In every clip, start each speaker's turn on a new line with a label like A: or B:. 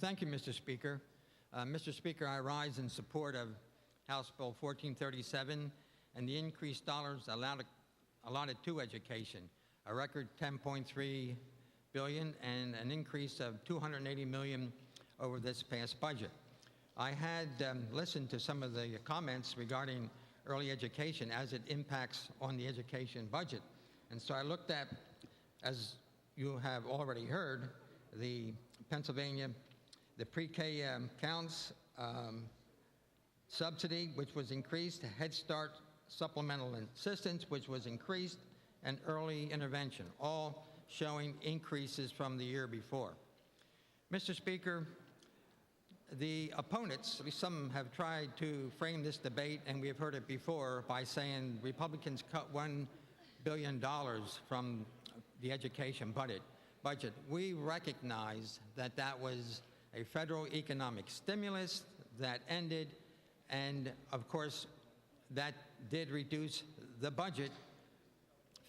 A: Thank you, Mr. Speaker. Mr. Speaker, I rise in support of House Bill 1437 and the increased dollars allotted to education, a record $10.3 billion and an increase of $280 million over this past budget. I had listened to some of the comments regarding early education as it impacts on the education budget. And so I looked at, as you have already heard, the Pennsylvania, the pre-K counts subsidy, which was increased, Head Start supplemental assistance, which was increased, and early intervention, all showing increases from the year before. Mr. Speaker, the opponents, at least some have tried to frame this debate, and we have heard it before, by saying Republicans cut $1 billion from the education budget. We recognize that that was a federal economic stimulus that ended, and of course, that did reduce the budget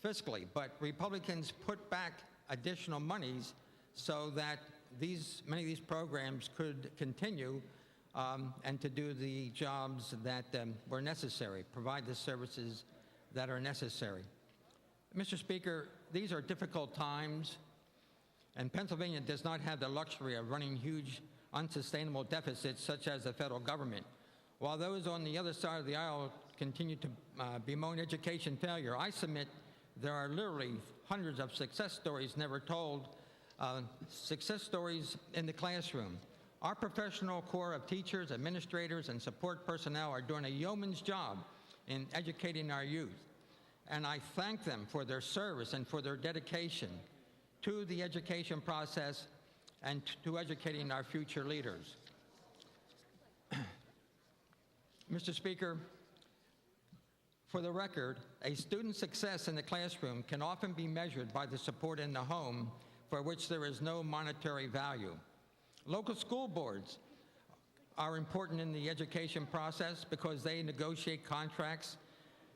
A: fiscally. But Republicans put back additional monies so that many of these programs could continue and to do the jobs that were necessary, provide the services that are necessary. Mr. Speaker, these are difficult times, and Pennsylvania does not have the luxury of running huge, unsustainable deficits such as the federal government. While those on the other side of the aisle continue to bemoan education failure, I submit there are literally hundreds of success stories never told, success stories in the classroom. Our professional corps of teachers, administrators, and support personnel are doing a yeoman's job in educating our youth. And I thank them for their service and for their dedication to the education process and to educating our future leaders. Mr. Speaker, for the record, a student's success in the classroom can often be measured by the support in the home, for which there is no monetary value. Local school boards are important in the education process because they negotiate contracts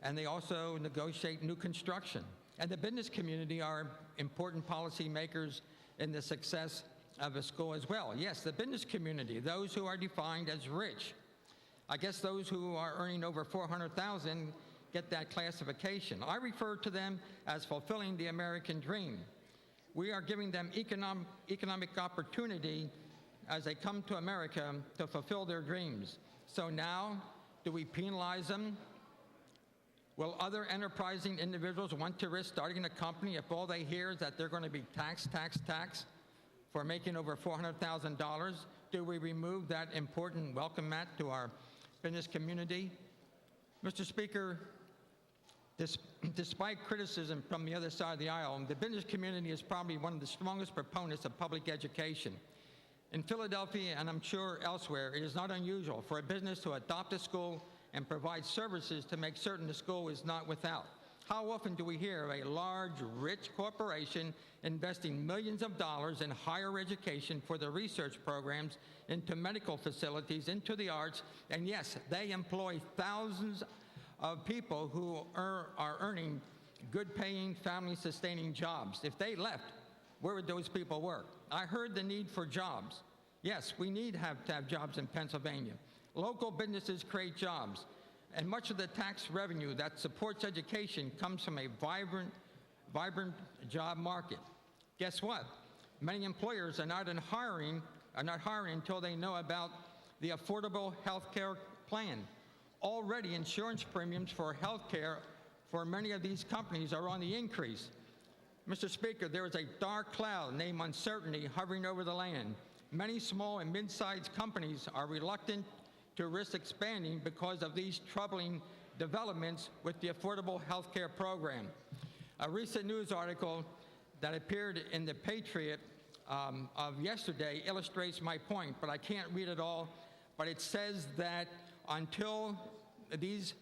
A: and they also negotiate new construction. And the business community are important policy makers in the success of a school as well. Yes, the business community, those who are defined as rich. I guess those who are earning over $400,000 get that classification. I refer to them as fulfilling the American dream. We are giving them economic opportunity as they come to America to fulfill their dreams. So now, do we penalize them? Will other enterprising individuals want to risk starting a company if all they hear is that they're going to be taxed for making over $400,000? Do we remove that important welcome mat to our business community? Mr. Speaker, despite criticism from the other side of the aisle, the business community is probably one of the strongest proponents of public education. In Philadelphia, and I'm sure elsewhere, it is not unusual for a business to adopt a school and provide services to make certain the school is not without. How often do we hear of a large, rich corporation investing millions of dollars in higher education for the research programs, into medical facilities, into the arts, and yes, they employ thousands of people who are earning good-paying, family-sustaining jobs. If they left, where would those people work? I heard the need for jobs. Yes, we need to have jobs in Pennsylvania. Local businesses create jobs, and much of the tax revenue that supports education comes from a vibrant job market. Guess what? Many employers are not hiring until they know about the Affordable Health Care Plan. Already, insurance premiums for health care for many of these companies are on the increase. Mr. Speaker, there is a dark cloud named uncertainty hovering over the land. Many small and mid-sized companies are reluctant to risk expanding because of these troubling developments with the Affordable Health Care Program. A recent news article that appeared in the Patriot of yesterday illustrates my point, but I can't read it all. But it says that until these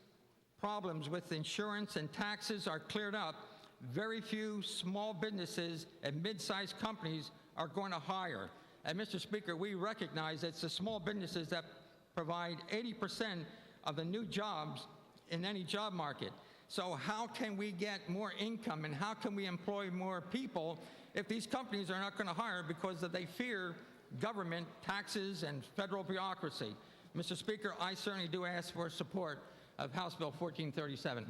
A: problems with insurance and taxes are cleared up, very few small businesses and mid-sized companies are going to hire. And Mr. Speaker, we recognize it's the small businesses that provide 80% of the new jobs in any job market. So how can we get more income and how can we employ more people if these companies are not going to hire because they fear government, taxes, and federal bureaucracy. Mr. Speaker, I certainly do ask for support of House Bill 1437.